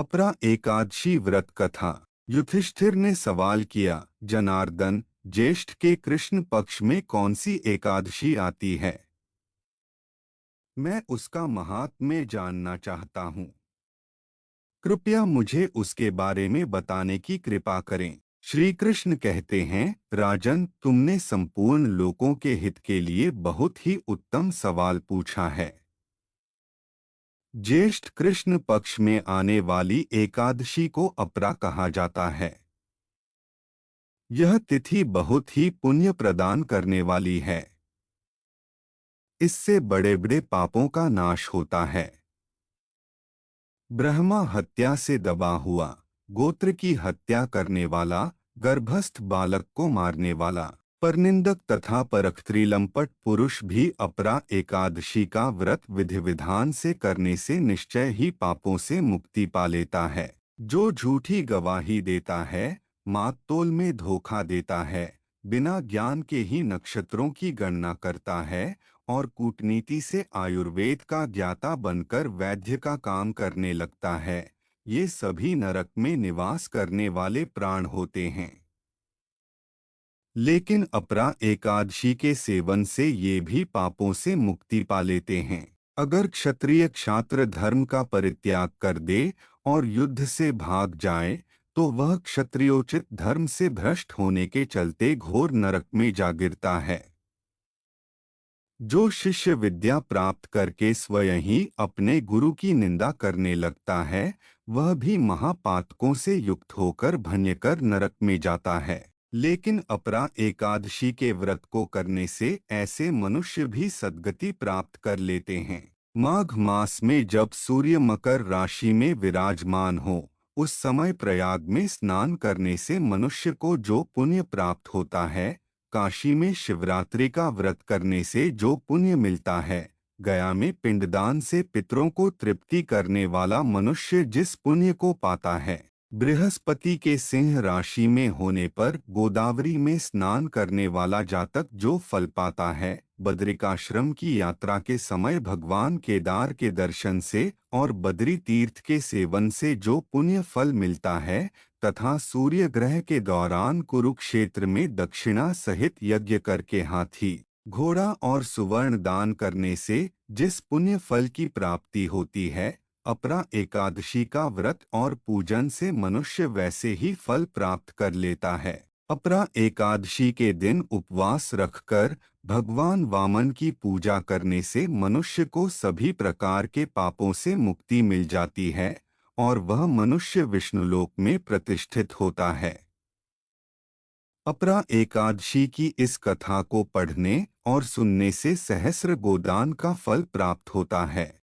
अपरा एकादशी व्रत कथा। युधिष्ठिर ने सवाल किया, जनार्दन, ज्येष्ठ के कृष्ण पक्ष में कौन सी एकादशी आती है? मैं उसका महात्म्य जानना चाहता हूँ। कृपया मुझे उसके बारे में बताने की कृपा करें। श्री कृष्ण कहते हैं, राजन, तुमने संपूर्ण लोकों के हित के लिए बहुत ही उत्तम सवाल पूछा है। ज्येष्ठ कृष्ण पक्ष में आने वाली एकादशी को अपरा कहा जाता है। यह तिथि बहुत ही पुण्य प्रदान करने वाली है। इससे बड़े बड़े पापों का नाश होता है। ब्रह्मा हत्या से दबा हुआ, गोत्र की हत्या करने वाला, गर्भस्थ बालक को मारने वाला, परनिंदक तथा परस्त्रीलंपट पुरुष भी अपरा एकादशी का व्रत विधि विधान से करने से निश्चय ही पापों से मुक्ति पा लेता है। जो झूठी गवाही देता है, माततोल में धोखा देता है, बिना ज्ञान के ही नक्षत्रों की गणना करता है और कूटनीति से आयुर्वेद का ज्ञाता बनकर वैद्य का काम करने लगता है, ये सभी नरक में निवास करने वाले प्राण होते हैं। लेकिन अपरा एकादशी के सेवन से ये भी पापों से मुक्ति पा लेते हैं। अगर क्षत्रिय क्षात्र धर्म का परित्याग कर दे और युद्ध से भाग जाए, तो वह क्षत्रियोचित धर्म से भ्रष्ट होने के चलते घोर नरक में जा गिरता है। जो शिष्य विद्या प्राप्त करके स्वयं ही अपने गुरु की निंदा करने लगता है, वह भी महापातकों से युक्त होकर भंयकर नरक में जाता है। लेकिन अपरा एकादशी के व्रत को करने से ऐसे मनुष्य भी सद्गति प्राप्त कर लेते हैं। माघ मास में जब सूर्य मकर राशि में विराजमान हो, उस समय प्रयाग में स्नान करने से मनुष्य को जो पुण्य प्राप्त होता है, काशी में शिवरात्रि का व्रत करने से जो पुण्य मिलता है, गया में पिंडदान से पितरों को तृप्ति करने वाला मनुष्य जिस पुण्य को पाता है, बृहस्पति के सिंह राशि में होने पर गोदावरी में स्नान करने वाला जातक जो फल पाता है, बद्रिकाश्रम की यात्रा के समय भगवान केदार के दर्शन से और बद्री तीर्थ के सेवन से जो पुण्य फल मिलता है, तथा सूर्य ग्रह के दौरान कुरुक्षेत्र में दक्षिणा सहित यज्ञ करके हाथी, घोड़ा और सुवर्ण दान करने से जिस पुण्य फल की प्राप्ति होती है, अपरा एकादशी का व्रत और पूजन से मनुष्य वैसे ही फल प्राप्त कर लेता है। अपरा एकादशी के दिन उपवास रखकर भगवान वामन की पूजा करने से मनुष्य को सभी प्रकार के पापों से मुक्ति मिल जाती है और वह मनुष्य विष्णुलोक में प्रतिष्ठित होता है। अपरा एकादशी की इस कथा को पढ़ने और सुनने से सहस्र गोदान का फल प्राप्त होता है।